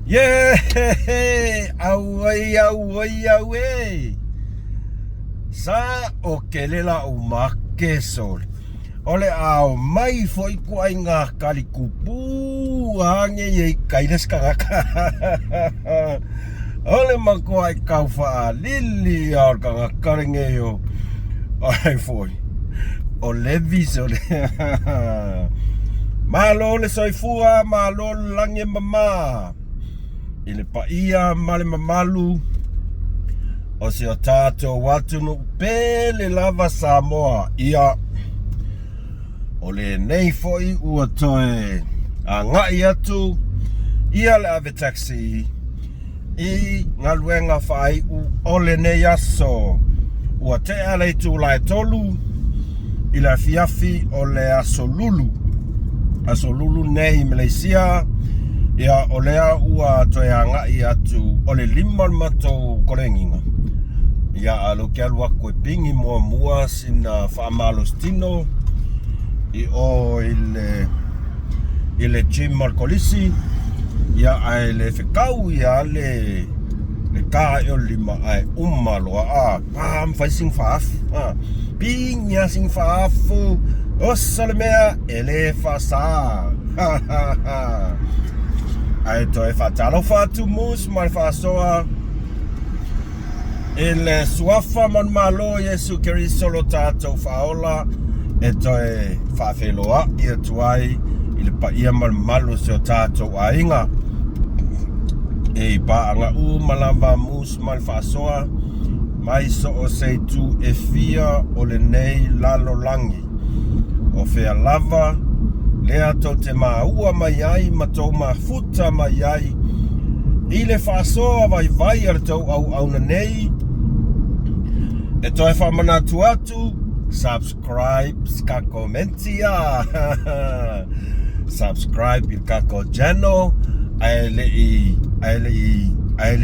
Yeah, away. Sa o kelela o makesol. Ole ao mai foi ko inga kalikupu hange ye kainas kangaka. Ole mako ai kaufa lili or kanga karengeyo. Ai foi. O levis ole. Malo le soifua malo lange mama. Ile paia male mamalu o se o tātou watu no pele lava Samoa ia o le nei foi ua toe a ngai atu ia le ave taxi i ngā luenga whai o le nei aso ua te alei tu lai tolu i la fiafi o le aso lulu nei Malaysia. Ia o lea ua toe angai atu o le lima matou korenginga. Ia alo ke alua koe pingi mua sina whaamalostino i o ile Jim Marcolisi. Ia ai le whekau ia le ka e o lima ai umaloa a pam fai sing whaafu. Pinya sing whaafu o salemea ele whasa. Ai toi fatalo fatu mus mal fasoa ele suafa man malo Yesu Keriso lo tatou faola e toi fafeloa ia tuai ile pa ia mal malo se tatou ainga e pa anga malava mus mal fasoa mai so o sei tu e fia o le nei lalo langi o fea lava lea tau te maua mai ai, ma tau mafuta mai ai. I le whaasoa vai ar tau au na nei. E toi whamanatu atu, subscribe, ska komentia. Subscribe il kako channel, aele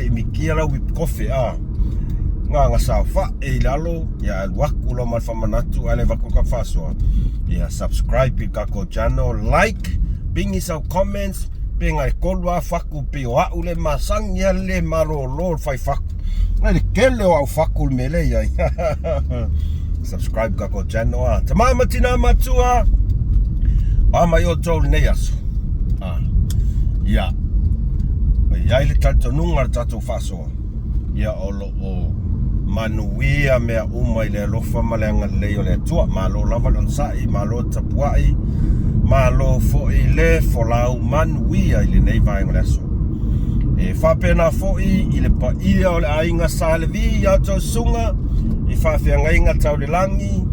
i mikiara wip kofi a. Nga sao fa e lalo, ya waku lo mal whamanatu, ale wakuka whasoa. Yeah, subscribe pi kako channel, like, pingi sau comments, pingai kolwa faku pi o aule masang ya le maro lor fai faku. Ngai kele o au faku mele ya. Subscribe kako channel. Tamama tina matua. Ama yo tol neyaso. Yeah. Ya ile tanto nungar tato faso. Ya olo o manuia mea umai le lofa malenga leo le tua malo lava lon sai malo tapuai malo fo ile folau manuia ile nei vai ngaleso e fa pena fo ile pa ia ole ainga salvi ya to sunga e fa fe ngainga tau langi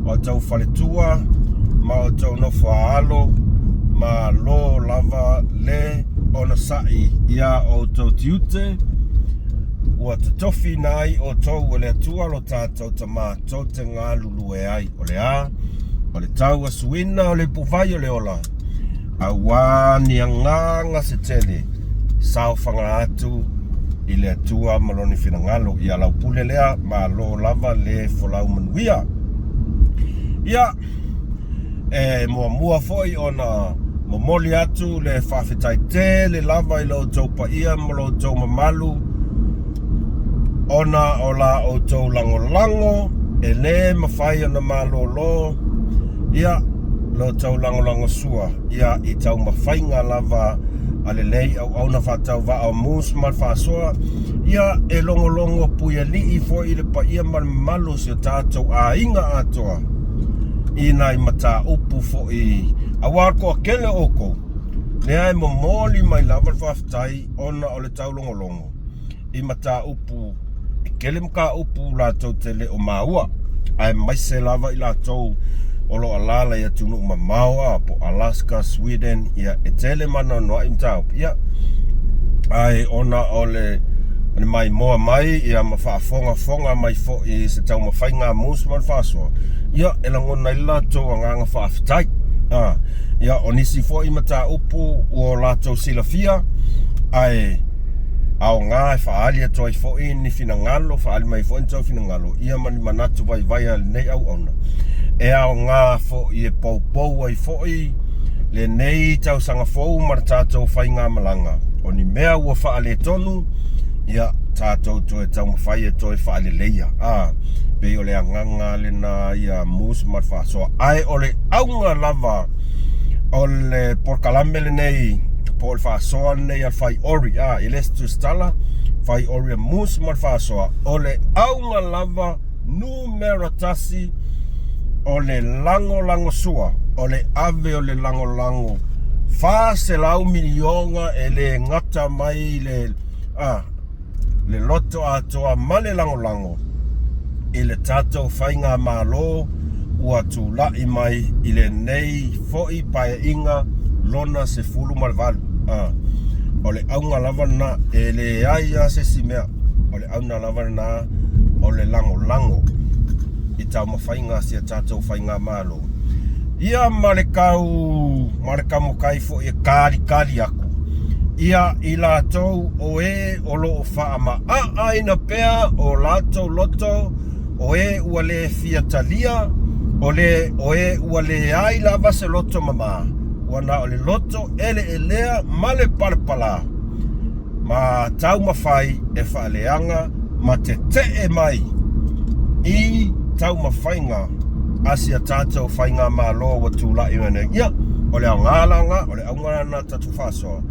o tau faletua ma o tau no faalo malo lava le ona sai ya o to tiute ua te tofi nai o tau o le atua lo tātou ta mātou te ngā lulu e ai o le a o le tau a suina o le puvai o le ola a wani a nganga se tele sao whanga atu i le atua maloni whina ngalo i a lau pule lea ma lo lava le folau manuia ia e mua foi o na momoli atu le whawhetai te le lava i lau tau pa ia ma lau tau mamalu ona o la o tau lango e le mawhai ana malolo ia lo tau lango sua ia i tau mawhainga lava ale lei au na whatau wa au mus mal whasoa ia e longo puia li i fo i le pa ia mal malo si o tātou a inga atoa i nai mata upu fo i awarko a kele oko le ai momoli mai lava whaftai ona o le tau longo i mata upu kele mka upu la tau tele o maua ai mai se lava i la tau o lo alala ia tunu mamaua po Alaska, Sweden ia e tele mana noa imtau ia ai ona ole mai moa mai ia ma fonga mai fo i se tau mawhainga mus man fasoa ia e langona i la tau anganga whaafitai ia o nisi fo i mata upu o la tau silafia ai au ngā e whaali atoa i fo i ni fina ngalo whaali mai fo i tau fina ngalo ia mani manatu vai nei au ona e au ngā fo i e pou ai fo i le nei tau sanga fo mar tātou whai ngā malanga o ni mea ua whaale tonu, ia tātou toe tau mawhai e toe whaale leia. Pe o le anganga le na ia mus mat whasoa. Ai o le aunga lava o le porkalame le nei, po le whasoa nei al whai ori. I les tu stala, whai ori mus mat whasoa. O le aunga lava numera tasi o le lango sua, o le ave o le lango. Fa se lau milionga e le ngata mai le loto atoa male lango. I le tātou whainga malo ua tu lai mai i le nei foi pae inga lona se fulu malvalu. O le aunga lava na e le aia se simea. O le aunga lava na o le lango. I tau mawhainga sia tātou whainga malo. Ia marekau mokai fo e kari aku. Ia i lātou o e o loo whaama aina pea o lātou loto o e ua le fiatalia o e ua le ai lava se loto mama. Wana o le loto elea male parpala. Ma tau mawhai e whaaleanga ma te mai i tau mawhainga asia tātou whainga malo wa tūla i mene. Ia, o le aungalanga, o le aungalana tatu whasoa.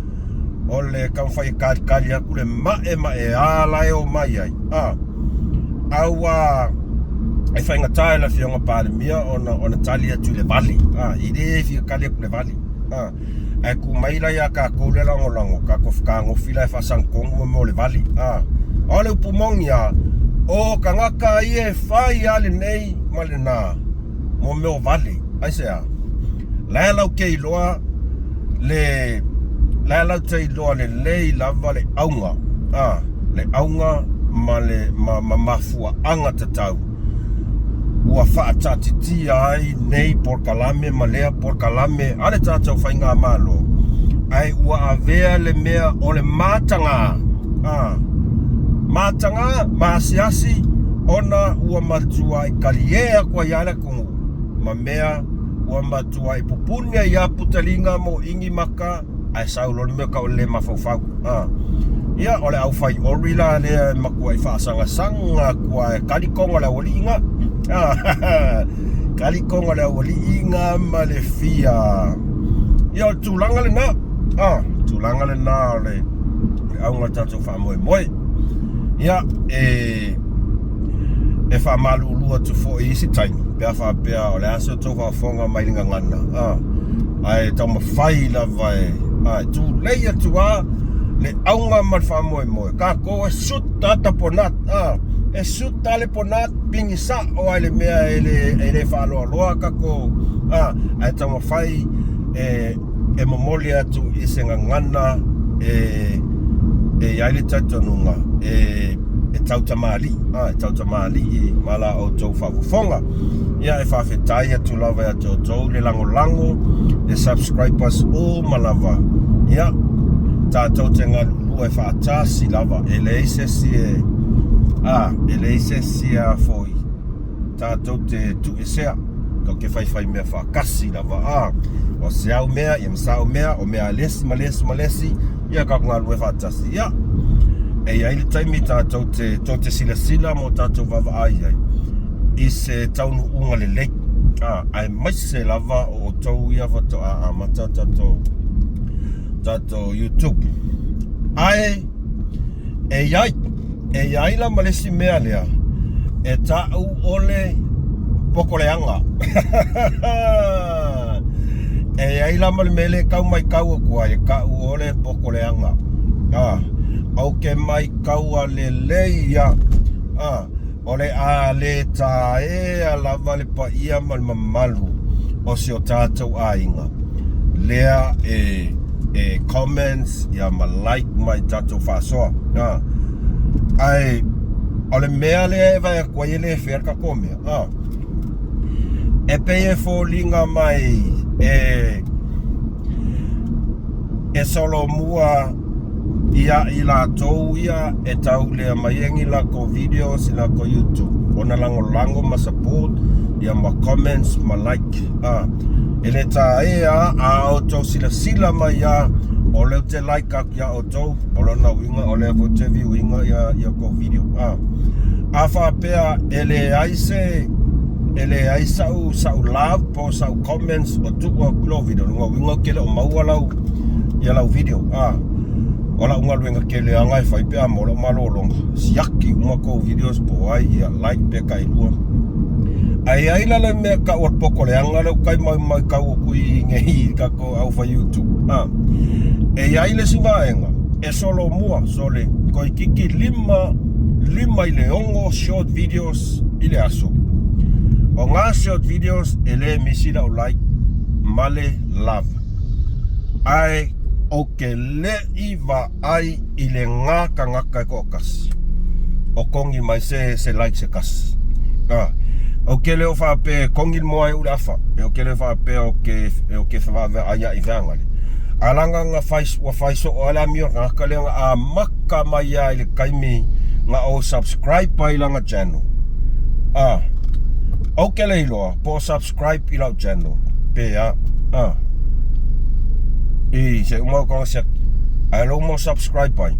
O le kamwhai kari aku le mae alai o mai ai. Aua e whainga tae la whionga pāremia ona tali atu le vali. I re whia kali aku le vali. E ku maila ia ka koule lango, ka kofkango fila e whasangkongu mo le vali. O le upumongi o ka ngaka i e whai ale nei male nā. Mo meo vale, aisea. Lai kei loa Lai tei loa le lei lava le aunga. Le aunga ma mafua anga tatau. Ua whaatati ai nei porkalame ma lea porkalame. Ale tātou whainga malo. Ai ua avea le mea o le mātanga. Mātanga, maasiasi, ona ua matua i kariea kua iala kungu. Ma mea ua matua i pupunia i aputalinga mo ingi maka ai saulon mea ka o le mafaufau. Ia ole au whai orila le makua i whaasanga kua e karikonga le wali inga. Karikonga le wali inga ma le fia. Ia o tūlanga le nā. Tūlanga le nā le aunga tātou wha Ia e wha lua tu fo i isi taimi. Pea wha pea o le aso tau wha whonga mailinga ngana. Ai tau mawhai lava tu leia tu le aunga mal wha moe. Ka ko e sut tata ponat. E sut tale ponat pingi sa o ai le mea e le wha loa ka ko. Ai tau mawhai e mamoli atu i senga ngana e yaile tatonunga e tautamali tautamali i mala o tau whawufonga. Ia e whawhetai atu lava atu o tau le lango e subscribers o malava. Ia tātou te ngā lua e whaatasi lava e leisesi e leisesi a foi tātou te tu e sea kau ke whai mea whakasi lava o se au mea i msao mea o mea malesi ia ka ngā lua e whaatasi. Ia e ai taimi tātou te sila mo tātou vava ai i se taunu unga le lei. Ai mai se lava o tau ia vato mata tātou YouTube. Ai e ai la malesi mea lea e tau ole pokoleanga. E ai la mele kau mai kau kua e kau ole pokoleanga. Au ke mai kaua le leia. Ole a le tae a lava le pa ia mamalu o si o tātou a inga. Lea e comments ia ma like mai tātou whasoa. Ai ole mea lea e vai a kua ele e wherka komea. E peye fōlinga mai e solo mua ia i la tou ia e tau lea maiengi la ko videos i la ko YouTube. Ona lango ma support ia ma comments ma like. Ele ta a o tau sila mai ia o le te like ak ya o tau o lona winga o le po te viewinga ya ko video a fa pea ele ai sau love po sau comments o tu o klo video ngo winga kele o maualau ya lau video ola unga luenga kele angai fai pea molo malolonga siaki uma ko videos po ai ya like pe kai lua ai la me ka o poko le anga le kai mai ka o kui ngi ka ko au fa YouTube ai le sivaenga e solo mua sole ko kiki lima ile ongo short videos ile aso o nga short videos ele misila o like male love ai oke le iva ai ile nga ka ko kas o kongi mai se like se kas oke le o fa pe kongi mo ai ulafa oke le fa pe oke fa va aya ivanga alanga nga fai so ala mi nga ka le a makka mai ai le kaimi nga o subscribe pa ilanga channel oke le ilo po subscribe ila channel pe se uma ko se ai lo mo subscribe pai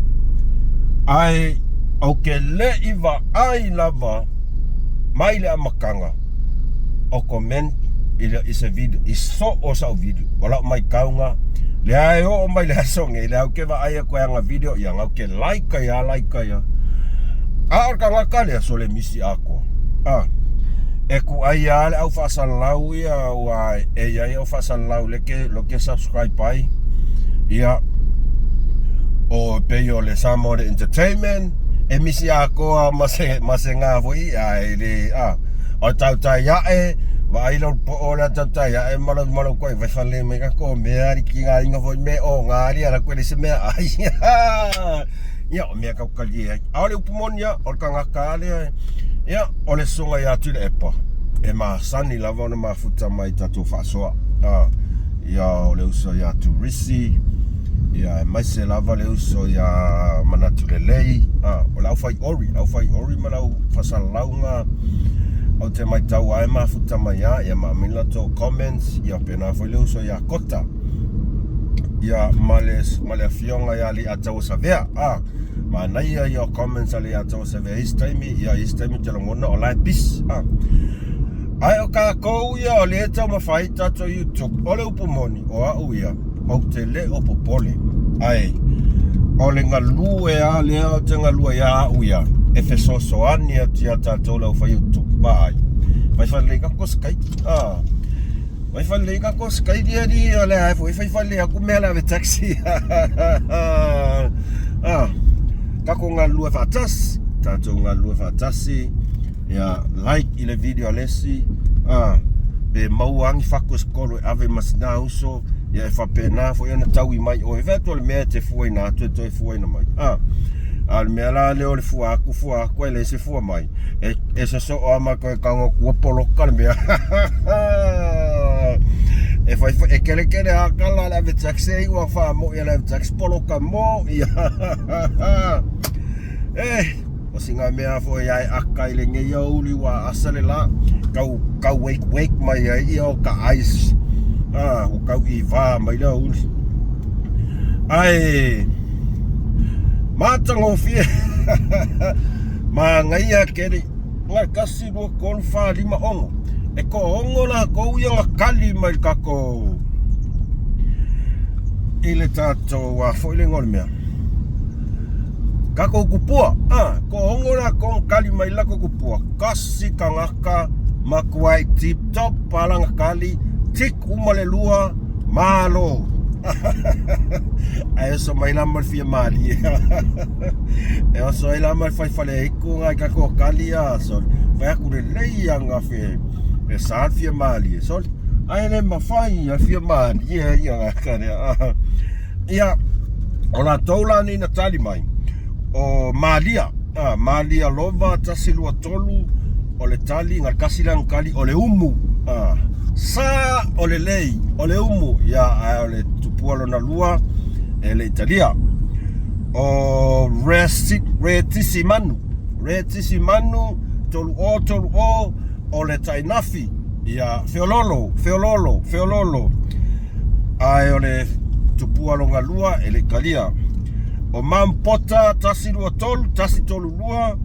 ai oke le iva ai lava mai le makanga o comment ila is a video is so o sa video wala mai kaunga le ai o mai le song le au ke va ai ko nga video yang au ke like ya ka ka le so le misi ako e ku ai ale au fa salau ya wa e ya au fa salau le ke lo ke subscribe pai ya o peyo le samo de entertainment e misi ako masenga voi ai le o tau ya vai lo po ora tata ya malo ko vai fale me ka ko me ari ki nga inga foi me o nga ari ala ko se me ai ya me ka ka li ale upumonia o ka nga ka ale ya ole songa ya tu le epa e ma sani lava na mafuta mai tatu fasoa ya ole uso ya tu risi ya mai se lava le uso ya manatu le lei ole au fai ori malau fasal launga o te mai tau ai mafuta mai ya mamila to comments ya pena foi le uso ya kota ya male fionga ya li atau savea manai ya comments ali atau savea istemi te longona o lai pis ai o ka ko ya le tau mafai tato YouTube ole upumoni o au ya o te le o popole ai ole ngalue le o te ngalue ya au ya e fe so ani tia tato la fa YouTube vai fale ka ko skai vai fale ka ko skai dia ole ai foi fale aku mela ve taxi ka ko ngalue fatas tato ngalue fatasi ya like ile video lesi be mauangi fakos kolo ave masna uso ya fa pena foi na tawi mai o eventual mete foi na to foi na mai al mela le o fua ko le se fua mai e se so ama ko kango ku polo kalmea e foi e kele akala la ve taxi o fa mo ya la taxi polo kamo ya o singa mea foi ai akai le nge yo li wa asale la kau wake mai ai o ka ice o kau I va mai la uli ai matango fie ma ngai a kere nga kasi no kon fa lima ongo e ko ongo la ko ia kali mai ka ko ile tato wa foi le ngol mea ka ko kupua ko ongo la kon kali mai la ko kupua kasi kangaka makuai tip top palanga kali tik umale lua malo ai so mai la mal fia mali e so ai la mal fai fale ko ngai ka ko kali so vai ku le anga fe e sa fia mali so ai le ma fai a fia mali ya ka ya ona tola ni na tali mai o malia lova tasilua tolu o le tali ngal kasilang kali o le umu sa o le lei o le umu ya o le tupualo na lua e le Italia o retissimanu tolu o le tainafi ya feololo ai o le tupua longa lua ele kalia. O mampota tasi lua tolu, tasi tolu lua,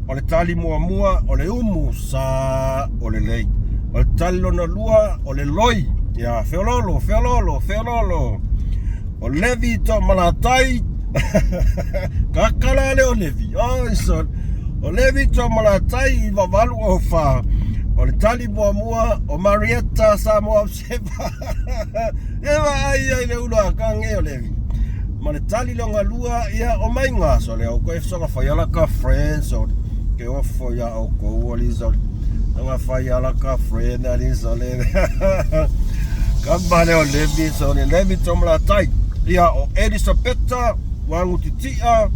o le tali mua o le umu sa o le lei. O le tali lona lua o le loi, ia feololo. O levi to malatai, kakala le o levi, o levi to malatai i wavalu o fa. O le tali mua o Marietta sa moa sepa. Ewa ai le ula kange o levi. Ma le tali longa lua ia o mainga so le o koe songa whaiala ka friends o ke ofo ia o ko uali so nga whaiala ka friend ali so le kambale o levi so le levi tomla tai ia o Elisabetta wangu titia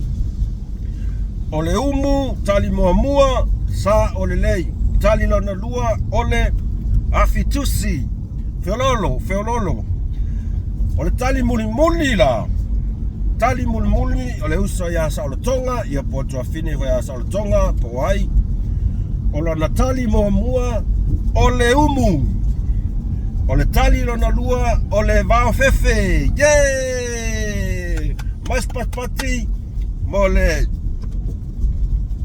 o le umu tali mua sa o le lei tali lona lua o le afitusi feololo o le tali muli la tali muli o le uso ia Saulotonga ia po tua fine ia Saulotonga po ai o lona tali mua o le umu o le tali lona lua o le vao fefe mais patpati mo le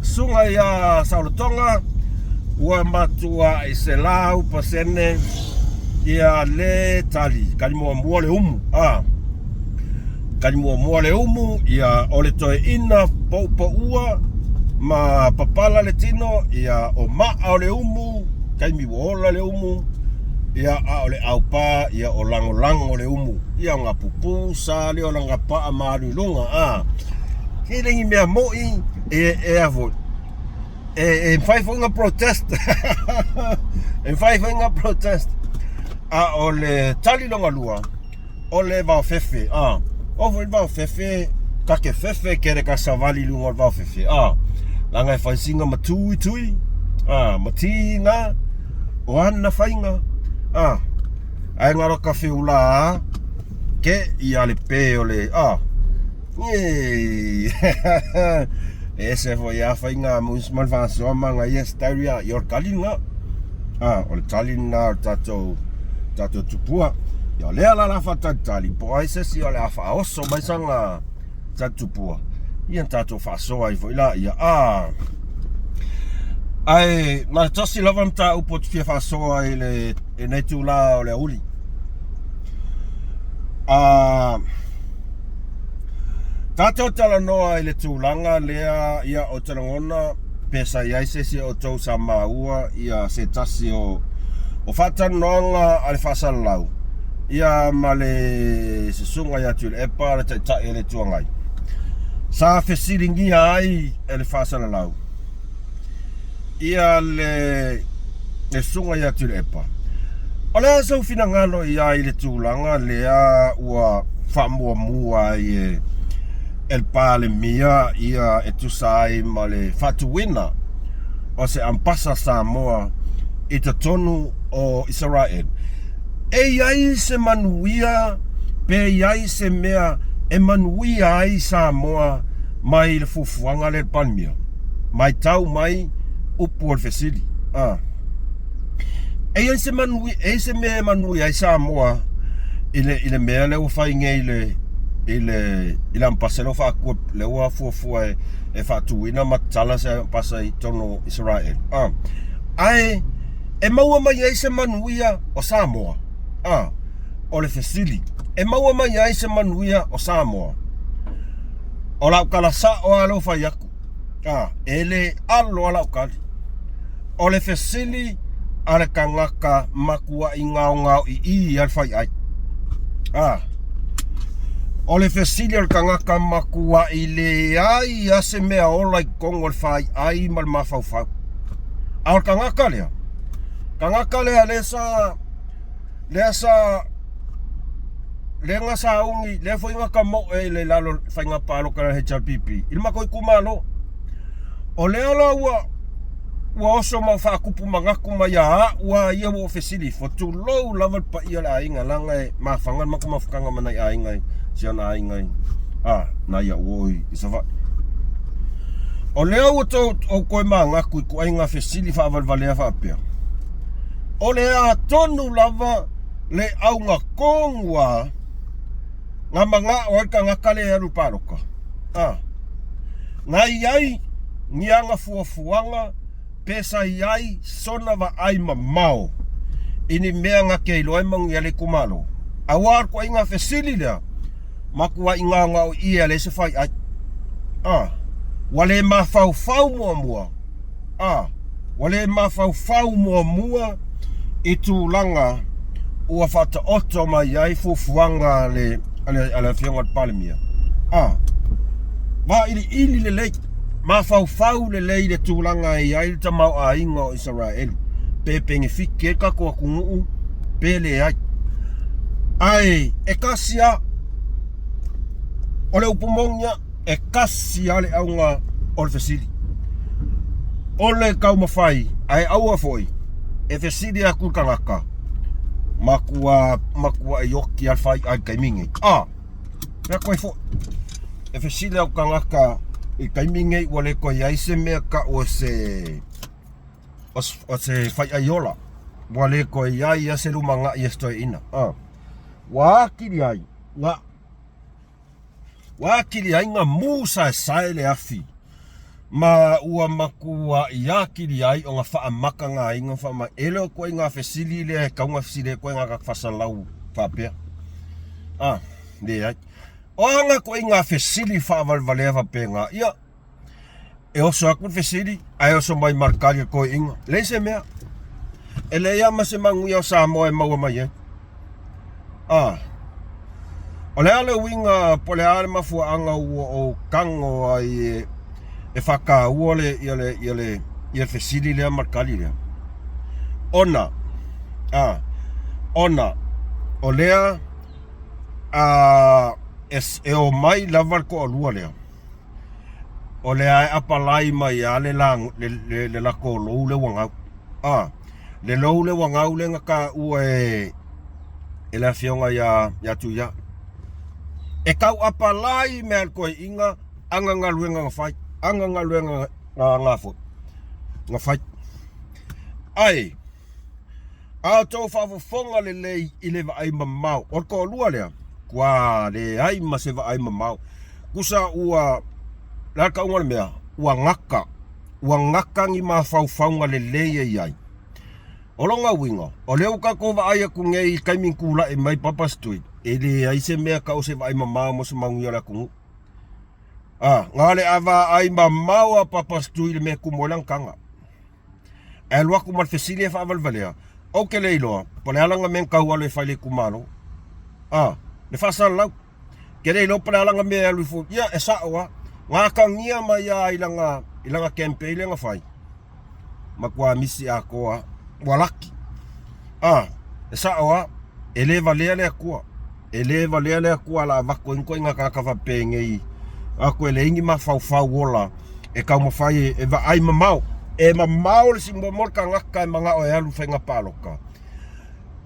sunga ia Saulotonga ua matua i se lau pasene ia le tali kali mua le umu kali mua le umu ia o le toe ina po ua ma papala le tino ia o maa o le umu kai mi wola le umu ia o le aupa ia o lango le umu ia nga pupu sa le o langa pa maru lunga kilingi mea moi e avo e fai fonga protest o le tali longa lua o le vao fefe o foi vao fefe kake fefe kere ka savali lunga vao fefe langa e fai singa matui matinga o ana fainga ai ngaro ka feula ke ia le pe o le ese foi a fainga mus malvaso manga yestaria yor kalinga o le talina tato tupua ia lea la fatatali po ai se si o le afa oso mai sanga tatupua ia tato fasoa i foi la ia ai na tosi lava mta upo tfia fasoa i le nei tu la o le uli tato tala noa i le tūlanga lea ia o talangona pesa iai se si o tau sa maua ia se tasi o whatanoanga ale whasalau ia ma le se sunga ia tu le epa le tai le tuangai sa fesiringi ai ele whasalau ia le sunga ia tu le epa o lea sau fina ngalo ia i le tūlanga lea ua whamua i el pale mia ia etusai ma le fatuina o se ampasa Samoa i te tonu o Israel iai se manuia pe iai se mea e manuia ai Samoa mai le fufuanga le palmia mai tau mai upu o fesili iai se manuia se mea manuia ai Samoa ile mea le ufainge ile ampaselo fa ku le wa fu e fa tuina matala se pasa i tono Israel ai e maua mai ai se manuia o Samoa o le fesili e maua mai ai se manuia o Samoa o la kala sa o alo fa yaku ele alo ala kali o le fesili ale kangaka makua i ngao i alfa ai o le fesili al kangaka makua i le ai ase mea ola i kongo le fai ai mal mafau al kangaka lea le ngasa ungi le foi ngaka mo le lalo fai nga palo ka HLPP il makoi kumalo o le ala ua oso ma fa kupu mangaku ma ya ua ia wo fesili for too low level pa ia la inga langa ma fangan ma kuma fukanga mana ia inga siana inga na ia woi isava o le au to o koe mangaku ku inga fesili fa valvalea fa pia o le a tonu lava le au nga kongwa nga manga o ka nga kale alu paloka. Nga iai ngianga fuafuanga pesa iai sona va ai mamao. Ini mea nga keilo ai mangu yale kumalo. Awar ko inga fesili lea. Makua inga nga o ia le se fai ai. Wale ma fau mua. Wale ma fau mua itu langa ua fata oto mai ai fufuanga le fionga palemia. Ma ili le lei ma fau le lei le tulanga i ai ta mau a ingo Israel. Pe penge fike ka ko kungu pele ai e kasia ole upumongia e kasia le aunga ole fesili ole kau mafai ai aua foi e fesili a kulkangaka makua yoki al fai ai kaimingi ya koi fo e fesili a kangaka i kaimingi wale koi ai se mea ka o se fai aiola wale ko iai ya se lumanga i estoi ina wakiri ai nga musa saile afi ma ua makua iakiri ai o nga faa maka nga inga faa ma ele ko inga fesili le kaunga fesili ko inga kakfasalau papea le ai o nga ko inga fesili faa valvaleva penga ia e oso aku fesili ai oso mai markali ko inga le se mea ele ia mase manguia o Samoa e maua mai ole ale winga pole ale mafua anga o kango ai e faka uole ia fesili le markali le ona olea e o mai lavar ko alua lea ole ai apalai mai ale lang le la ko lo le wanga le lo le wanga le ngaka ue e la fionga ya tuya e kau apalai me ko inga anga ngaluenga ngafai anga ngaluenga ngafo ngafai ai to fa fonga le ile va ai mamau o ko lua le kwa le ai ma se va ai mamau kusa ua la ka unga mea ua ngaka ngi ma faufaunga le ai olonga winga o leo ka ko va ai ku ngei kaimin kula e mai papa stui ele ai se mea ka o se va ai mamau mo se mangu la ku ngale ava ai mamau papa stui le me ku molang kanga elwa ku mal fesili fa valvalea o ke leilo pole alanga men ka wale fa le ku malo le fa sa lau ke leilo pole alanga me alu fu ya esa wa ngaka ngia mai ya ilanga campaign nga fai makwa misi akoa walaki esa wa eleva le kwa la vako inko ngaka ka fa pengei ako ele ingi ma fa wola e ka mo fai e va ai mamau e mamau le simbo morka ngaka e manga o alu fenga paloka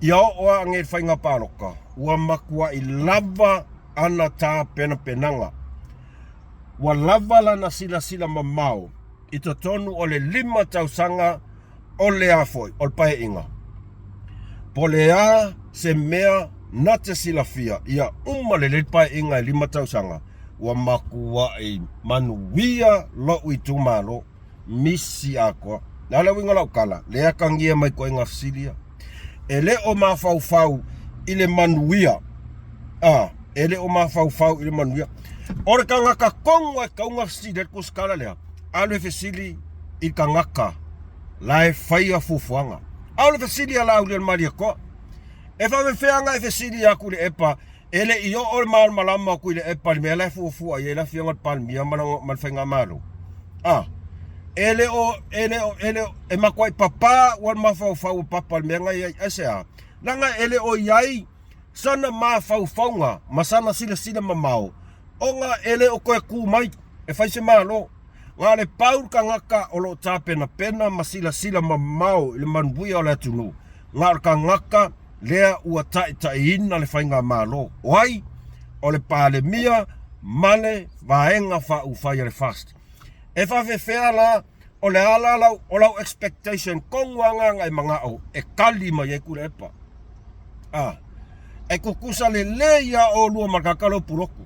ia o ange fenga paloka wa makwa ilava ana ta penanga wa lava lana sila mamau ito tonu ole 5 tausanga ole afoi ol pae inga polea se mea nate sila fia ia le pae inga 5 tausanga wa makua e manuia lo uitumalo misi ako nala winga lau kala le akangia mai ko inga fsilia ele o ma fau ile manuia ele o ma fau ile manuia ora ka ngaka konga ka unga fsile ko skala lea ale fesili i ka ngaka lai faia fufuanga ale fesili ala ule maria ko e fa me feanga e fesili aku le epa ele iyo ol mal malama ku le epa me la fufu ai la fianga palmia mal fenga malo ele e makwai papa wal ma fau papa me ngai asa langa ele o yai sana ma fauanga masana sila mamau onga ele o koe ku mai e faise malo ngale paul kangaka o lo tape na pena masila mamau le manbuia o le tunu ngal kangaka lea ua tai ina le fainga malo wai o le pale mia male vaenga fa u fire le fast e fa fea la o le ala o lau expectation kongwanga ngai manga o e kali mai e kule epa e kukusa le ia o lua makakalo puroku.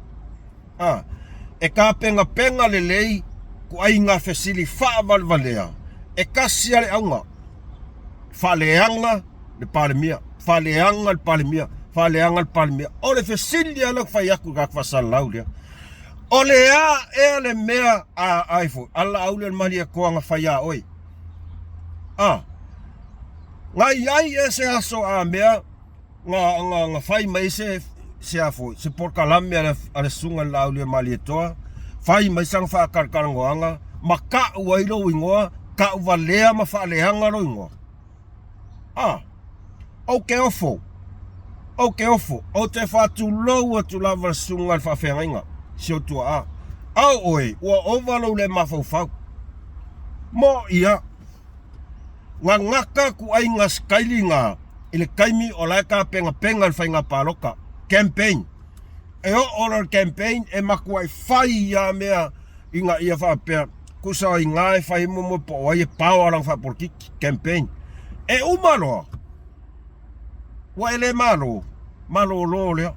E ka penga le ku ai ngā fesili whaavalvalea. E kasi ale aunga. Whaleanga le palemia. Whaleanga le palemia. Whaleanga le palemia. O le fesili ala whai aku kakwasalau lea. O le a le mea a aifo. Ala aule le malia koanga whai a oi. Ngai ai e se aso a mea. Nga whai mai se afo. Se porkalame ale sunga la aule malia toa. Whai mai sang whaakarkarangoanga. Ma ka uailo ingoa. Ka uvalea ma whaaleanga ro ingoa. O ke ofo. O te whatu loua tu lava sunga whawhenga. Sio tua a. Au oi, ua ovalo le mawhauwhau. Mo ia. Nga ngaka ku ai ngā skaili ngā. Ile kaimi o laika penga whainga paroka. Campaign. E o oral campaign e maku ai whai ia mea inga ia whapea. Kusa i ngai whai momo po ai e pāwarang whaporkiki. Campaign. E umaloa. Wa ele malo lo lea.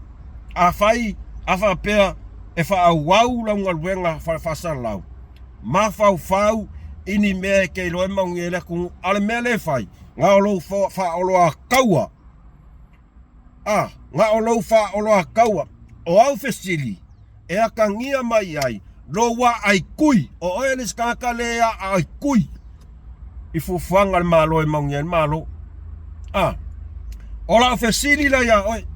A whai, a whapea, e whaawau lau ngā ruenga whasalau. Ma whau, ini mea kei loe maungi ele kungu, ale mea le whai. Ngā olou whaolo a kaua. Ngā olou whaolo a kaua. O au fesili, e a ka ngia mai ai, lo wa ai kui, o oelis kaka lea ai kui. I fufuanga le malo e maungi ele malo. O la fesili la ya oi.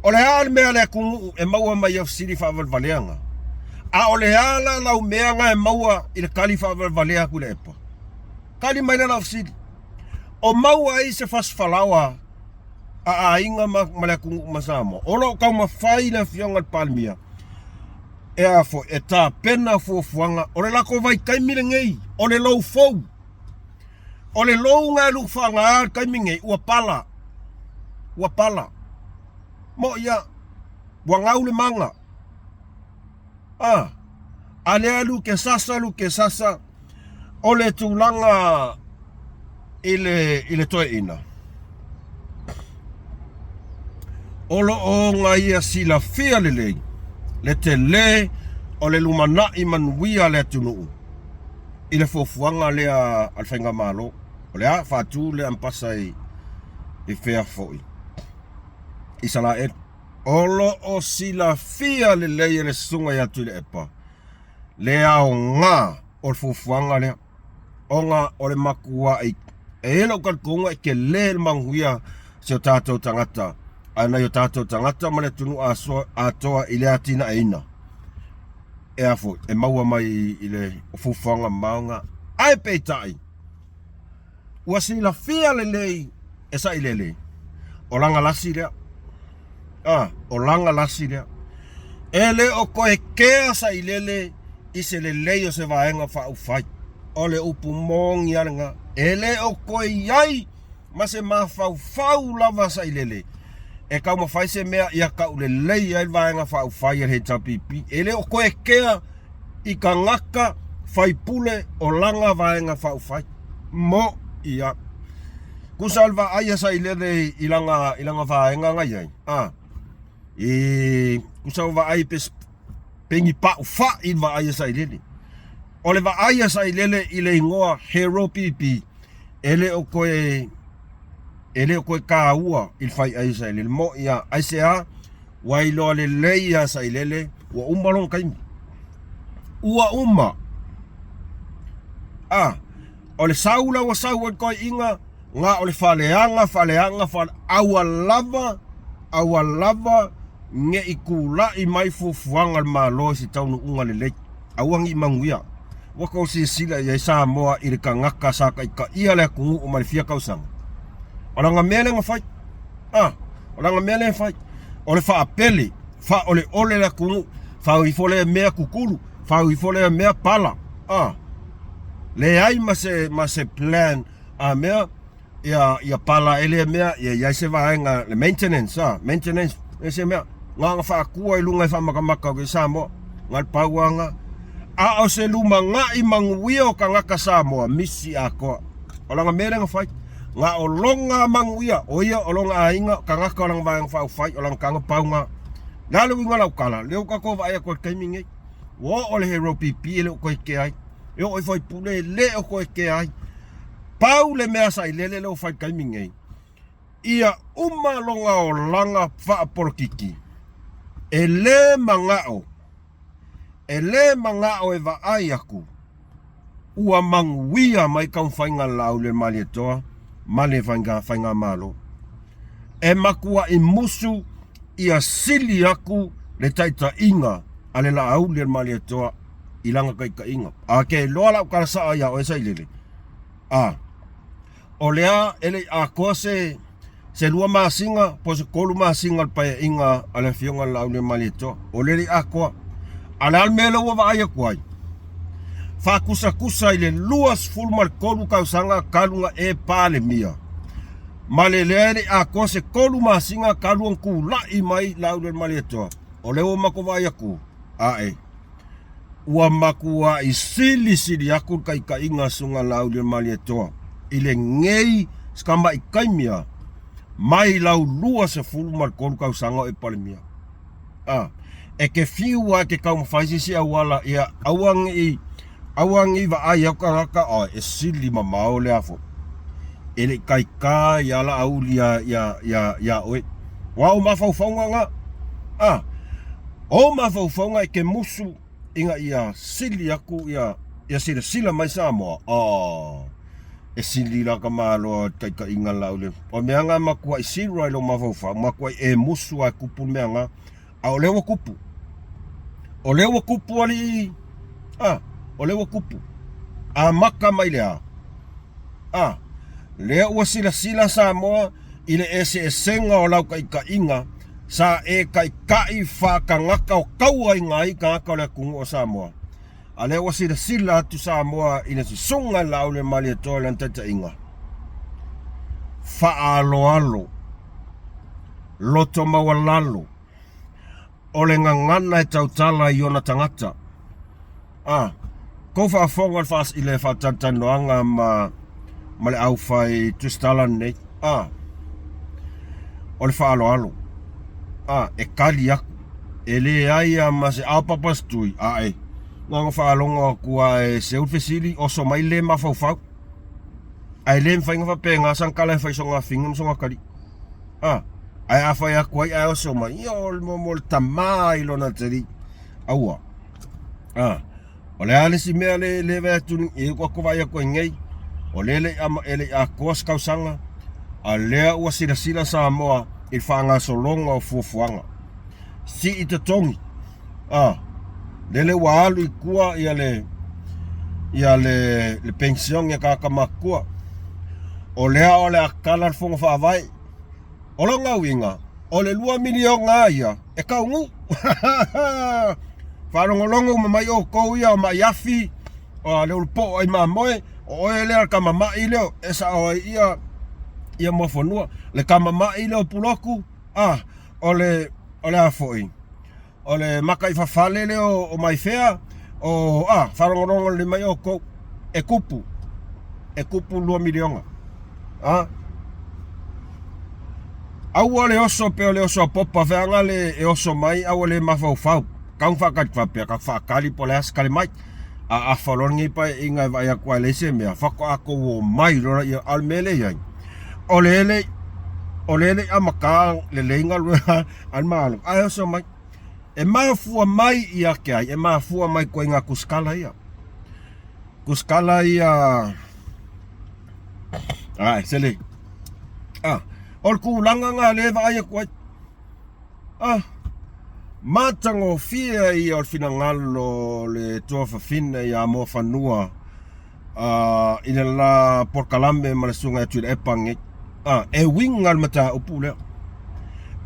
O le hale mea le kungu e maua mai au fesili whavalvaleanga. O le hala lau meanga e maua i le kali whavalvalea ku le epa. Kali mai la fesili. O maua i se fasfalawa a inga ma le kungu masamo. O lo kau mawhai le fionga le palmia. E afo e tā pena fuafuanga. O le lako vai kaimire ngei. O le lau fau. O le lou ngā lukwhanga kaimingei, ua pala. Mo ia, ua ngau le manga. A lea luke sasa, o le tūlanga i le toe ina. Olo o ngā ia sila fia le te le, o le lumana i manuia le tunuu. I le fofuanga lea alwhainga malo. O lea whātū lea mpasa i whea foi. I sala e olo o sila fia le leia le sunga i atu le epa. Lea o ngā o le fofuanga lea. O ngā o le makua i e elo kalkunga i ke le manguia se o tātou tangata. Ana i o tātou tangata ma le tunu atoa i le atina e ina. E afo, e maua mai i le fofuanga maunga. Ai peitai. Ua sila fia le lei e sa i le lei. O langa lasi lea. O langa lasi lea. E le o koe kea sa i lele i se le lei o se vaenga whau whai. O le upu mongi arenga. E le o koe iai ma se ma whau lava sa i lele. E kau ma whai se mea ia kau le lei ai vaenga whau whai he tapipi. E le o koe kea i ka ngaka whai pule o langa vaenga whau whai. Mo ia. Kusalva aia sa i lele i langa vaenga ngai ai. Kusalva ai pengi pa ufa i va aia sa i lele. O le va aia sa i lele i le ingoa hero pipi. Ele o koe ka ua il fai ai sa i lele. Mo ia aisea wailo le leia sa i lele ua umalong kaimi. Ua uma. O le saula wa saua koe inga nga o le whaleanga aua lava nge i kula i mai fufuanga le malo si taunu unga le lei. Auangi i manguia. Wako si sila i sa moa i le ka ngaka saka i ka ia le kungu o malifia kausanga. O langa mele nga fai. O langa mele nga fai. O le whaapele. O le ole le kungu. Whau i fole mea kukulu. Whau i fole mea pala. Le ai ma se plan a mea ia pala ele mea ia se vaenga le maintenance e se mea nga whaakua i lunga i whamakamaka o sa moa ngal pauanga o se luma nga i manguia o ka ngaka sa moa misi a koa o langa mea nga whai nga o longa manguia o ia o longa ainga kangaka lang vang fa fai o lang kanga paunga lalu winga lau kala leo ka ko vai ko kaiminge wo ole hero pipi le ko ke ai yo o foi pule le o ko ke ai pau le mea sai le lo fai kaiminge ia uma longa o langa fa porkiki ele mangao e va ai aku ua manguia mai kau whainga lau le mali toa male whainga malo e makua i musu ia sili aku le taita inga ale la au le mali toa i langa kai ka inga a ke loa lau kara saa ia o e sailele o lea ele a kose se lua maasinga po se kolu maasinga pa inga ale fionga lau le mali toa o le a koa ale al melo wa vai akuai fa kusa ile luas fulmal kolu kausanga kalunga e pale mia malelele a kose kolu masinga kaluang ku la i mai laule maleto o leo mako vai aku ae ua makua i sili aku kai ka inga sunga laule maleto ile ngei skamba i kaimia mai lau luas fulmal kolu kausanga e pale mia e ke fiua ke kau mawhaisi si awala ia awang i va ai ka o e sili mamao le afo ele kai ka ya la aulia ya oe wa o mafaufaunga nga o mafaufaunga ke musu inga ia sili aku ia sila mai Samoa e sili la ka malo kai ka inga laule o meanga makua i sili lo mafaufa makua e musu a kupu meanga o lewa kupu ali o lewa kupu a maka mai lea lea ua sila Samoa ile ese senga o lau kai ka inga sa e kai fa ka ngaka o kaua inga i ka ngaka o lea kungu o Samoa a lea ua sila atu Samoa ina si sunga lau le mali atoa lan tata inga fa alo loto mawalalo o le ngangana e tautala i ona tangata ko fa fonga fas ile fa tantanoanga ma le au fai tustala nei o le fa alo e kali aku e le ai ma se apapastui nga fa alonga kua e se ulfesili o so mai le mafau ai le mfainga fa penga sankala fa songa fingum songa kali ai afa ya kwai ai o so mai o mo tamai lo na teri aua o le ale si mea le vetu e ko vai ko ngei o ele a kos kausanga a lea ua sila Samoa i whanga solonga o fuafuanga si i te tongi lele wa alu i kua ia le pension ia kakamakua o lea o le akala fonga whaavai o longa winga o le 2 milionga ia e kaungu wharongolongo mai o kou ia o mai afi o le ulpo ai mamoe o ele al kamamai leo esa o ia mofonua le kamamai leo puloku o le afoi o le makai fafale leo o mai fea o wharongolongo le mai o kou e kupu 2 milionga au le oso pe le oso popa veanga le e oso mai au le mafau kang whakatwapea ka whakali po le askali mai a whalongi pa inga vai a kwa lese mea whako ako o mai rora i almele iai o lele a maka le leinga lua an maalo ai oso mai e mafua mai i ake ai e mafua mai ko inga kuskala ai sele o kulanga nga le vai a kwa matango fia i o finangalo le tofa fina ya mo fanua ina la porkalambe malasunga tu e pange e wingal mata upule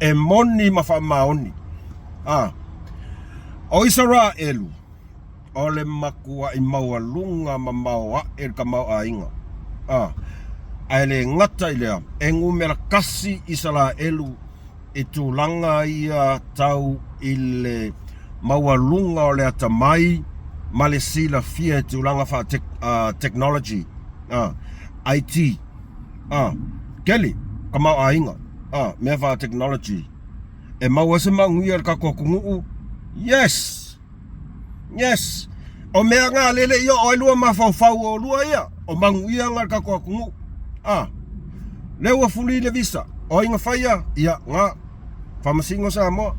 e moni mafamaoni o isara elu o le makua i maualunga mamaua e kamau ainga aile ngata ilea e ngumela kasi isala elu e tūlanga ia tau ile maualunga o le atamai ma le sila fia e tūlanga wha technology IT Kelly kamau ainga me fa technology e mau se manguia ka ko kungu yes o me nga lele yo o lua ma fa o lua ia o manguia nga ka ko kungu le wa fuli le visa o inga faia ia nga fa masingo sa mo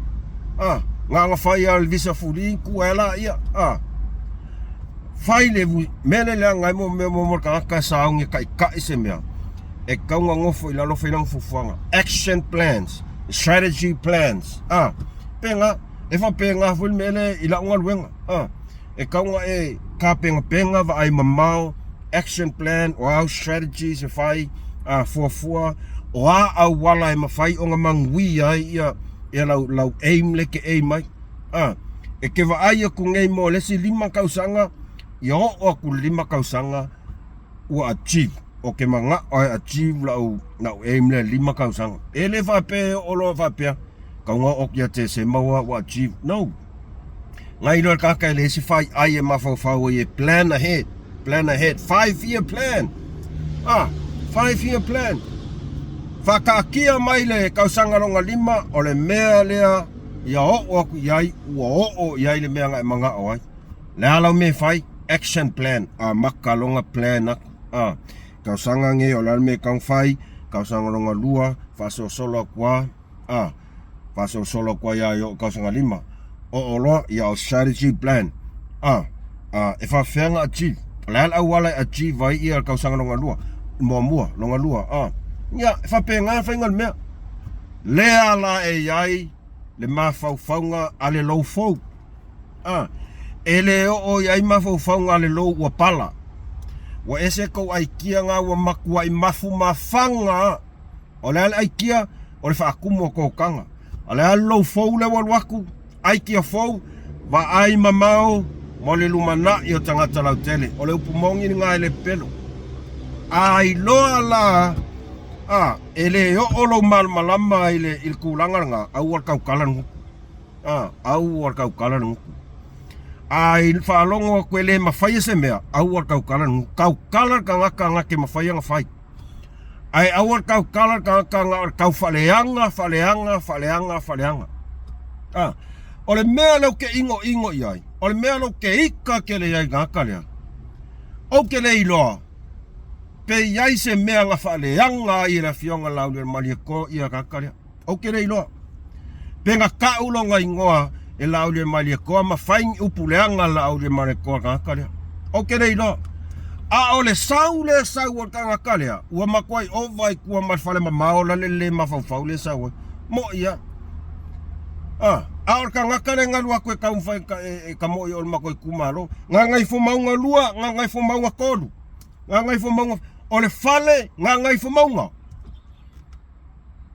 nga faia le visa fuli ku ela ia fai le mele le ngai mo ka saungi ka se mea e kaunga ngofo ila lo felang fufuanga action plans strategy plans penga e fa penga ful mele ila ngal wenga e kaunga e ka penga va ai mamau action plan or strategies e fai for o a wala e mafai o nga mangui ai ia e lau aim le ke aim mai e ke va ai ku ngai mo le si lima kausanga yo o ku lima kausanga o achieve o ke manga o achieve lau aim le lima kausanga ele va pe o lo va pe kaunga o kia te se maua o achieve no ngai lo ka ka le si fai ai e mafau e plan ahead 5-year plan 5-year plan whakaakia mai le kausanga ronga lima o le mea lea ia o aku iai ua iai le mea ngai manga o ai le alau me fai action plan maka longa plan kausanga nge o le me kang fai kausanga ronga lua faso solo kwa ia yo kausanga lima o lo ia o strategy plan e fa fenga achieve le alau wala achieve vai ia kausanga ronga lua mua longa lua ya fa penga fa ngal me le ala e yai le mafaufaunga ale low fo ele o yai mafaufaunga ale low wa pala wa ese ko ai kia nga wa makua i mafu mafanga o le ai kia o le fa akumo ko kanga ale low fo le waku ai kia fo va ai mamao mo le lumana i o tangata lau tele o le upumongi nga ele pelo ai lo ala ele yo olo malama ile il kulanga nga au kau kalan ai fa longo kwele mafai se mea au kau kalan ka nga ke mafai nga fai ai au kau kalan ka kau faleanga ole mea lo ke ingo iai ole mea lo ke ika ke le iai nga kalea o ke le ilo pe yai se mea nga faleanga i la fionga lau le malieko i a kakaria o ke rei loa pe nga ka ulonga ingoa e lau le malieko ma fain upuleanga lau le malieko kakaria o ke rei loa o le sau o kakaria ua makwai o vai kua marfale mamao la le mafau le sau mo ia o kakaria nga lua koe kaumfai ka mo i ol makoi kumalo nga ngai fo maunga lua nga ngai fo maunga kolu nga ngai fo maunga o le fale nga ngai fo maunga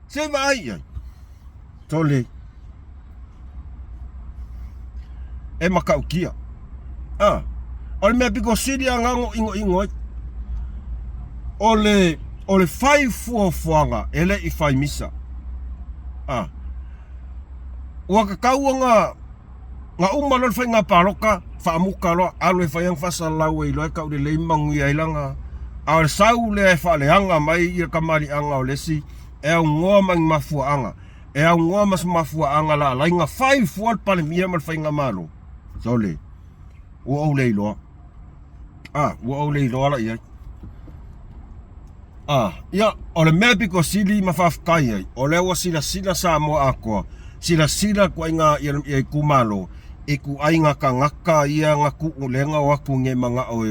se vai tole e makaukia o le mea piko siri a ngango ingo o le fai fuafuanga ele i fai misa ua kakau nga umalon fai nga paroka whaamuka loa alo e fai ang fasalau e loa kau le leimangu i ailanga a sau le faleanga mai i kamari anga o lesi e au ngoa mang mafuanga e au ngoa mas mafuanga la lainga 5 fuat pale mia mal fainga malo so le o le lo o le lo la ia ia o le mepi ko sili mafafkai ai o le wa sila sa mo ako sila ko inga ia kumalo e ku ainga ka ngaka ia ngaku ulenga wa ku nge manga o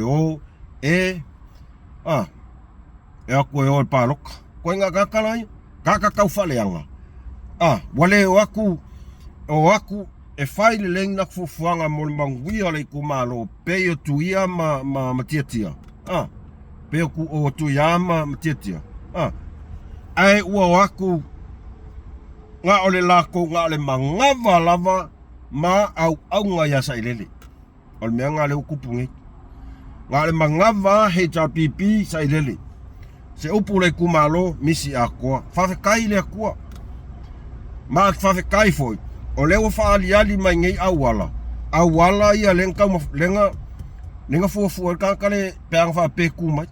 e aku e ol palok ko inga kakalai kau faleanga wale o aku e fai le leng nak fufuanga mo mangui ale kumalo pe o tuia ma matiatia pe ku o tuia ma matiatia ai ua aku nga ole lako nga ole mangava lava ma au nga ya sailele ol me nga le ukupungi nga le mangava HRPP sailele se upule kumalo misi akwa fafekai le akwa ma fafekai foi o leo faali ali mai ngai awala ia lenga fuafua kale peang fa pe kumai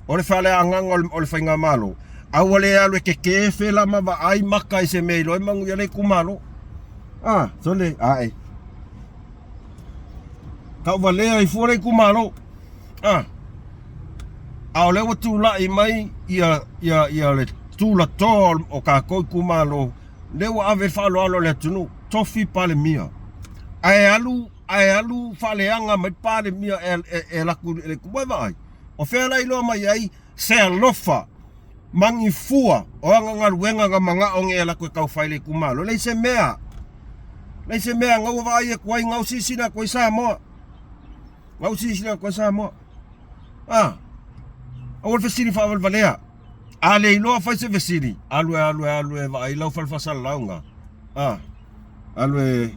O le whale anganga o le whainga malo. Au le alu ke whela ma wa ai maka i se meilo e mangu ia le kumalo. Sole, ai. Kau wa lea i fuare kumalo. Au le wa tūla i mai ia le tūla tōl o ka koi kumalo. Le wa ave whalo alo le tunu. Tofi pale mia. Ai alu whaleanga mai pale mia e laku le kumaima ai. O whela iloa mai ai se alofa mangi fua o anga ngaruenga nga mga onge e laku e kau whaile kumalo. Lei se mea ngau wa ai e kuai ngau sisina koi Samoa. Ngau sisina koi Samoa. Awal fesini whaawal valea. Ale iloa whai se fesini. Alue wa ai lau whalfasala launga. Alue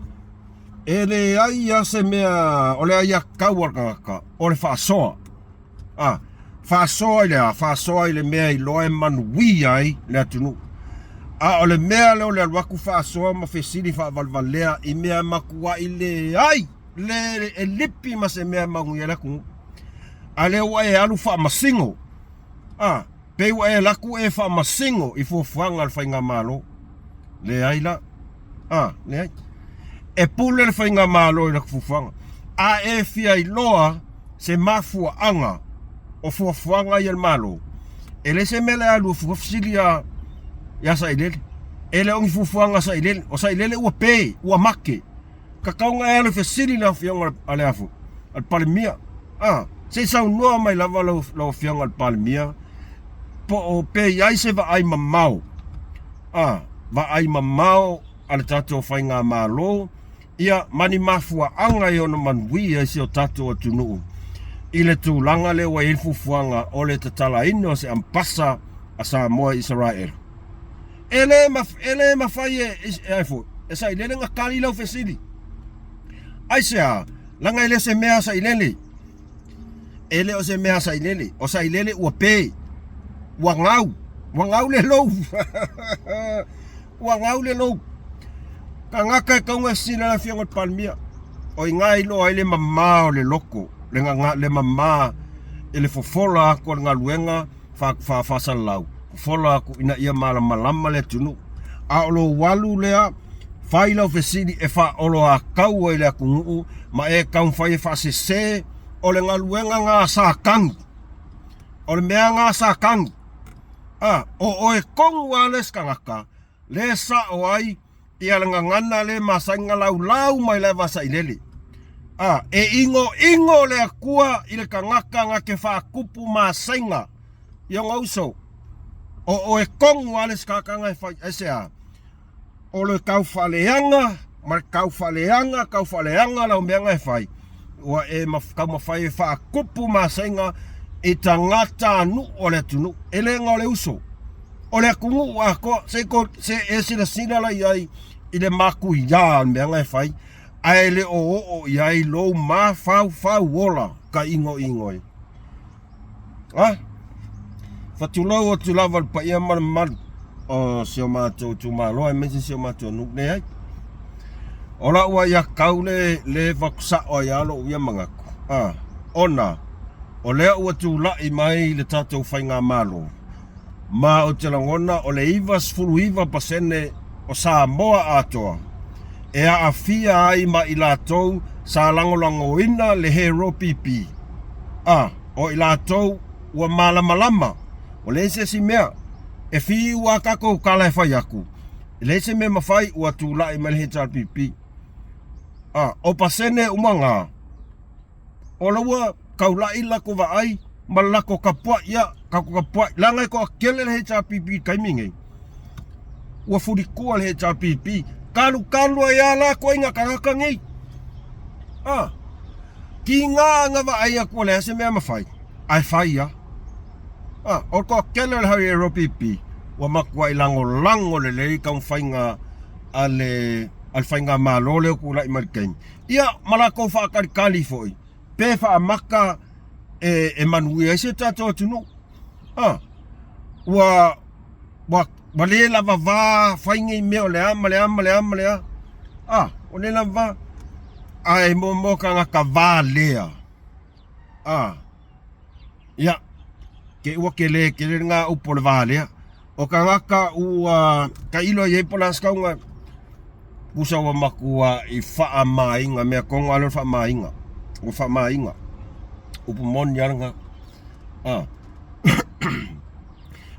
ele ai a se mea ole ai a kauarkaka ole whaasoa. Whaasoa ile mea i loe manui ai le atunu. Ole mea leo le alwaku whaasoa ma fesini whaavalvalea i mea makua i le ai le e lipi ma se mea mangu i laku. A leo e alu whaamasingo. Peu e laku e whaamasingo i fuafuanga al whainga malo. Le ai la. Le ai. E pule le whainga malo i laku fuafuanga. A e fia i loa se mafua anga o fuafuanga i al malo. Ele se mele alu fuafsili ya sa ilele. Ele ongi fuafuanga sa ilele. O sa ilele ua pe, ua make. Kakaunga e alu fasili na fianga ale afu. Al palimia. Se sau noa mai lava lau fianga al palimia. Po o pe iai se va ai mamau. Va ai mamau ale tato whainga malo. Ia mani mafua anga i ono manui e si o tato o tunuu. Ile tūlanga le wa ilfufuanga o le tatala ino se ampasa a Samoa Israel. Ele mawhai e aifo. E sa ilele nga kali lau fesili. Ai sea, langa ile se mea sa ilele. Ele o se mea sa ilele. O sa ilele ua pe. Wangau le lou. Wangau le lou. Ka ngaka e kaunga sila na fiangot palmia. O inga ilo ai le mamao le loko. Le mama ele fofola ko nga luenga fa salau. Fofola ko ina ia malama le tunu. A olo walu lea faila fesidi e fa olo a kau ile ku ma e kau fai fa se o le nga luenga nga sa kang. O le mea nga sa kang. O e kong wales kangaka le sa o ai ia nga ngana le masanga lau mai le vasa ilele. E ingo le akua ile kangaka nga ke fa kupu masenga. Ia ngauso. O e kong wales kakanga fa esea. O le kau faleanga la umbeanga e fai. Wa e kau mafai fa kupu masenga e tangata anu o le tunu. Ele nga o le uso. O le kungu ako se sila la iai ile maku ia umbeanga e fai. Aele o iai lo ma fau wola ka ingo. Fatulau o tulava pa ia mal o sio mato tu malo e mesi sio mato nuk ne ai. Ola ua ia kaule le vaksa o ia lo ia mangaku. Ona o lea ua tula i mai le tatou whainga malo. Ma o te langona o le ivas fulu iva pasene o Samoa atoa. E a fia ai ma i lātou sa langolango ina le hero pipi. O i lātou ua malama. O le se si mea. E fi ua kako kala e whai aku. E le se mea mawhai ua tūla i mele he pipi. O pasene umanga. O laua kaula ila ko wa ai. Malako kapua ia. Kako kapua. Langai ko akele le he pipi kaimingi. Ua furikua le he pipi. Kalu ai ala ko inga kangaka ngai. Ki nga wa ai ako le se mea mawhai. Ai whai ia. O ko kele le hari ero pipi. Wa makua lango le lei kau whainga al whainga malole ku la i marikaini. Ia malako whakarikali foi. Pe wha e manui ai se tato tunu. Wa le lava va whainga i mea o le ama. O le lava. Ai mo ka ngaka va lea. Ia. ke ua ke le ngā upo le vālea. O ka ngaka ua ka ilo i epola skaunga kusa wa makua i wha mainga mea konga alo wha mainga. O wha mainga. Upo moni aranga.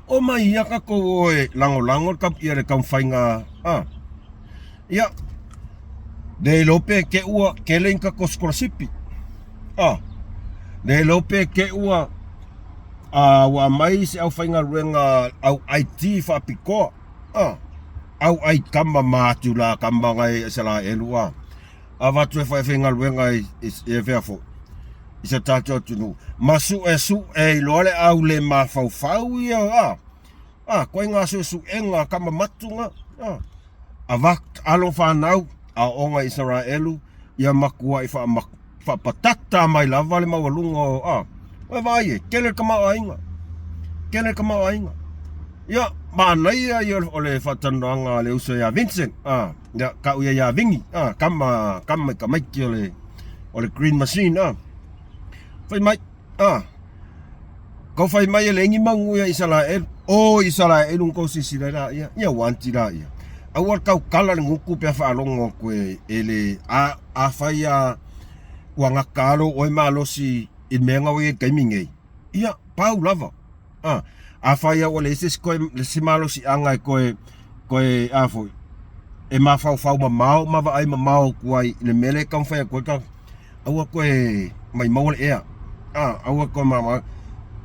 O mai ia ka ko e lango kap ia le kamwhainga. Ia. De lope ke ua ke lenka ko skorasipi. De lope ke ua wa mai se au whainga ruenga au IT whapikoa. Au ai kamba mātu la kamba ngai se la elua. Watu e whainga ruenga e whiafo. Isa tātua tunu. Masu e loale au le mawhauwhau ia. Koe ngā su enga kamba matunga. Wak alo whanau a onga Israelu ia makua i whapatata mai lava le mawalunga. Vai kele ka ainga. Kele ka ainga. Ia, mānai ia ole whatanoanga le uso ia Vincent. Ia, ka uia ia Vingi. Kama ka maiki ole Green Machine. Whai mai. Kau whai mai le ingi mangu ia Israel. Israel un ko sisira la ia. Ia wanti la ia. Awal kau kala nguku pe whaalongo koe ele a whai a wanga kalo oi malosi i menga we gaming e. Ia, pau lava. A whai a wale eses koe le simalosi anga koe afoi. E ma whau mamao, mawa ai mamao kuai le mele kam whai a koe ka. Aua koe mai maule ea. Aua koe mama.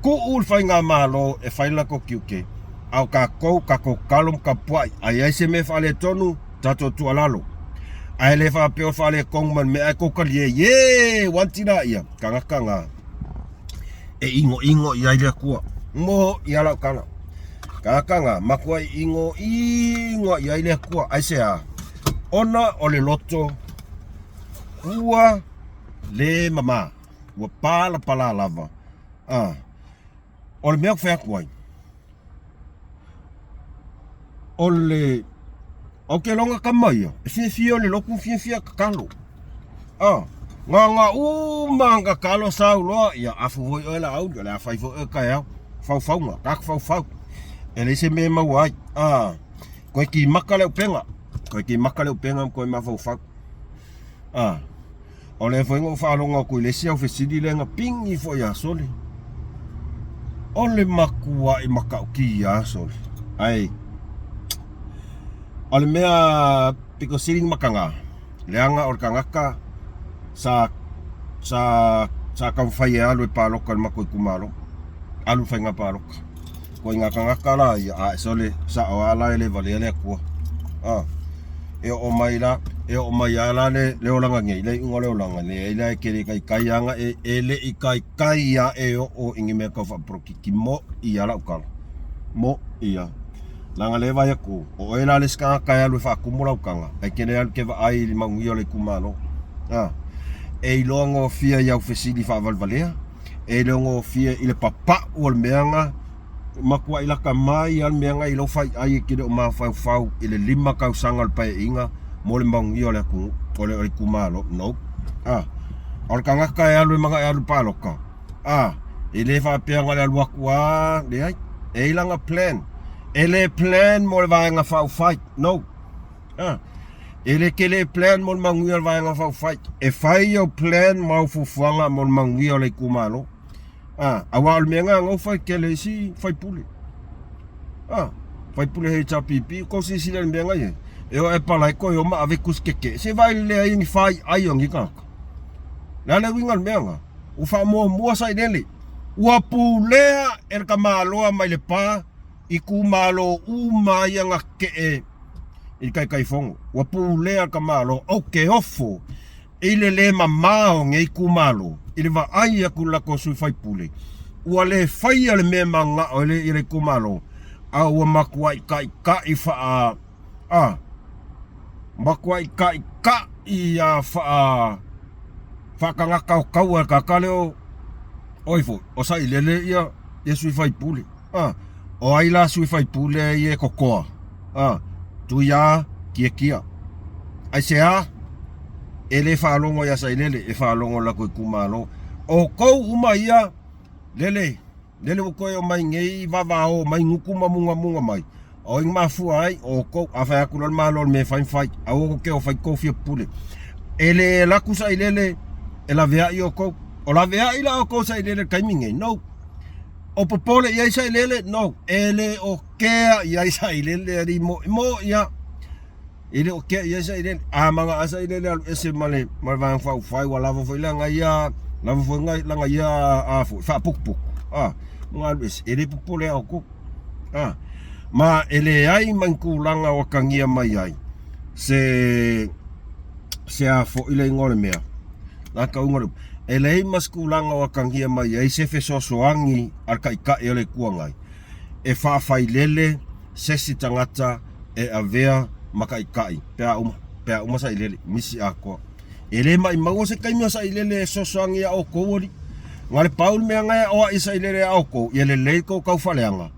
Ko ul whai ngā malo e whai lako kiuke. Au ka kou kalum ka puai. Ai se me whale tonu tato tualalo. Ai le wha peo whale kongman me ai kokalie. Ye, wantina ia. Kangaka ngā. E ingo i ai lea kua. Mo i alau kana. Kangaka ngā. Makua i ingo i ai lea kua. Ai se a. Ona o le loto. Ua le mama. Ua pala lava. O le mea kwhea kuai. Ole o ke longa ka mai e fia le loku fia ka kalo nga manga kalo saulo ia afu voi ola au la fai fo ka ya fau nga ka fau ele se me mawai ko ki makale penga ko ma fau ole foi ngo fa longa ko le sia ofisidi lenga ping i fo ya soli ole makua i makau ki ya soli ai ole mea piko siring makanga leanga or kangaka sa kau whai alu e pāloka ma koe kumalo alu whainga pāloka koe ngā kangaka la ia sole sa o ala ele vale ele kua e o mai ala le olanga ngei le ingo le olanga le ele e kere kai anga ele i kai ia e o ingi mea kau whaproki ki mo i ala ukala mo ia langa le vai aku o ela le ska ka alu fa kumula ukanga ai kene al ke ai li mangi ole kumalo e longo fia ia ofisili fa valvalea e longo fia ile papa o meanga makua ila ka mai al meanga ilo fai ai ke o ma fau ile lima ka usanga al pai inga mo le mangi ole aku ole kumalo no or kanga ka alu manga alu paloka ile fa peanga le wakua le ai e langa plan ele plan mo vai nga fau fight no ele kele plan mo manguil vai nga fau fight e fai yo plan mau fuanga mo manguil le kumalo awal menga ngo fai kele si fai pule he chapipi ko si le menga ye e pala ko yo ma avec kuskeke se vai le in fai ayong ika la le wingal menga u fa mo sai dele u pulea el kamalo mai le pa i kumalo uma yanga ke i kai fongo wa pulea kamalo o ke ofo ile le mamao nge kumalo ile va ai akula ko su fai pule wa le fai ale me manga ole ile kumalo a wa makua kai fa makua kai ia fa kanga kau ka kaleo oifo o sai lele ia yesu fai pule o ai la sui fai pule ye kokoa tu ya kia ai sea ele fa longo ya sai lele e fa longo la ko kumalo o ko uma ia lele Lele o koe o mai ngei vavao mai nguku munga mai. O ing mafua ai o ko afai aku lol malol me fai a o ke o fai kofia pule. Ele la kusa ilele ela vea i o ko o la vea ila o ko sa ilele kaiminge no. O popole ia sa ilele no. Ele o kea ia sa ilele ri mo ia. Ele o kea ia sa ilele a manga asa ilele al ese male mal van fai wa lava foi langa ia lava foi ngai langa ia a fa puk. Ngalwes ele popole o ko. Ma ele ai mankulanga o kangia mai ai. Se a fo ile ngore mea. La ka ngore. Ele ai maskulanga o kangia mai ai se fe sosoangi al kaika e le kuangai. E fa fai lele se si tangata e avea makaikai. Pea uma sa ilele misi ako. Ele mai mau se kaimia sa ilele sosoangi o kowori. Ngale Paul mea ngai o isa ilele o ko. Ele le ko kau faleanga.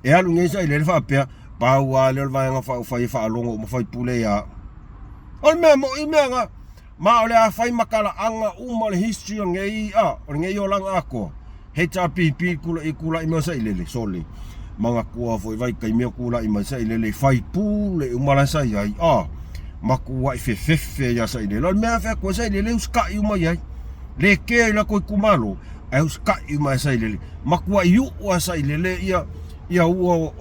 E alu ngai sa ilele fa pea. Pau a leo vai nga fa longo mo fai pule ya. Ol mea mo i mea nga. Ma ole a fai makala anga uma le history o ngei o ngei o langa ako. HRPP kula i mea sa ilele sole. Manga kua foi vai kai mea kula i mea sa ilele fai pule umala sa iai. Makua i fefe ya sa ilele. Ol mea fea kua sa ilele uska i uma iai. Le kea ila koi kumalo. Ai uska i uma sa ilele. Makua i ua sa ilele ia ua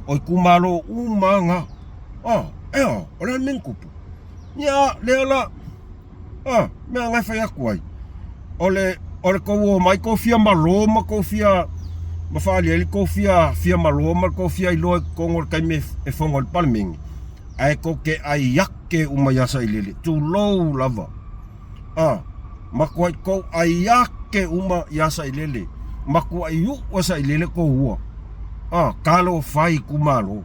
o kumalo umanga. Ole menkupu. Ia leola. Mea ngai fai aku ai. Ole kou mai kou fia maloma kou fia mafali eli kou fia maloma kou fia ilo kongol kai me e fongol palmingi. Ai kou ke ai yake umayasa ilele. Tu low lava. Makua kou ai yake umayasa ilele. Makua iu wasa ilele kou hua. Kalo fai kumalo.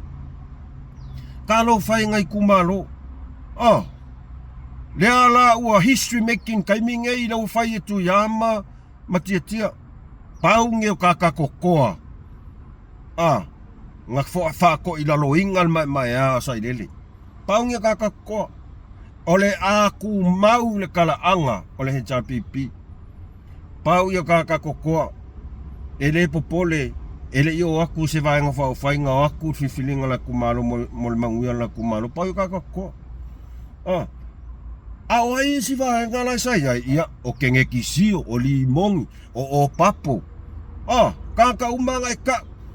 Kalo fai ngai kumalo. Lea la ua history making kaiminge i lau fai e tu yama matia. Paunge o kakakokoa. Ngak whaako i lalo ingal mai sa ilele. Paunge o kakakokoa. Ole aku mau le kala anga ole he HRPP. Pau i o kakakokoa. Ele popole. Ele yo aku se vai nga fai nga aku fifilinga la kumalo mol manguia la kumalo pa yo kakakoa. Awai si vai nga la saya ia o kenge kisio o limongi o papo. Kaka umanga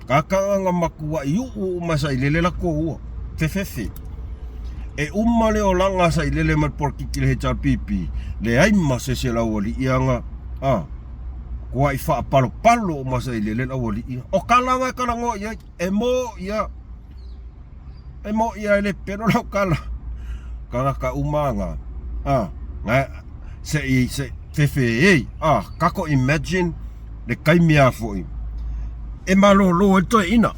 kaka nga makua iu masa ilele la ko fefe. E umale o langa sa ilele mal porkikile HRPP le ai masa se la oli ianga kua i wha palo masa i lele la wali ia. O kalanga karango ia. E mo ia ele pero lau kala. Kala ka umanga. Se fefe kako imagine le kaimia foi. E malo e toi ina.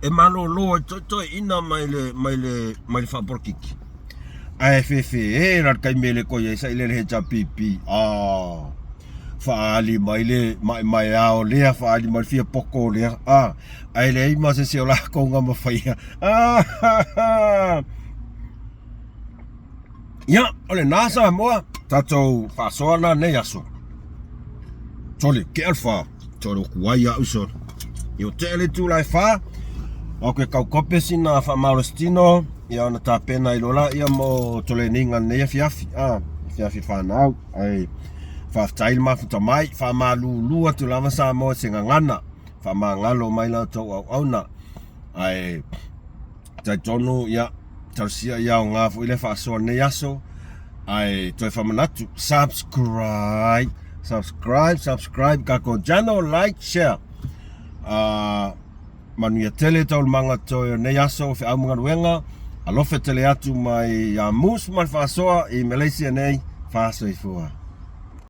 E malo e toi ina mai le wha porkiki. Ai fefe la kaimele ko ia sa i lele HRPP. Faali mai ao lea faali mai fia poko lea ai lei ma se ola ko nga mafai ya ole nasa moa tato fasoana ne yaso tole ke alfa tolo kuaya uso yo tele tu lai fa o ke kau kopesina fa malostino ya na tapena ilola ia mo tole ninga ne fiafi fiafi fa nau ai fa tail ma futa mai fa malulu tu lava sa mo singa ngana fa mangalo mai la to au na ai ta tonu ya tarsia ya nga fu ile fa so ne yaso ai to fa manatu subscribe ka ko jano like share manu ya tele tol manga to ne yaso fa amunga wenga alofe tele atu mai ya mus mal fa so i Malaysia nei fa so ifua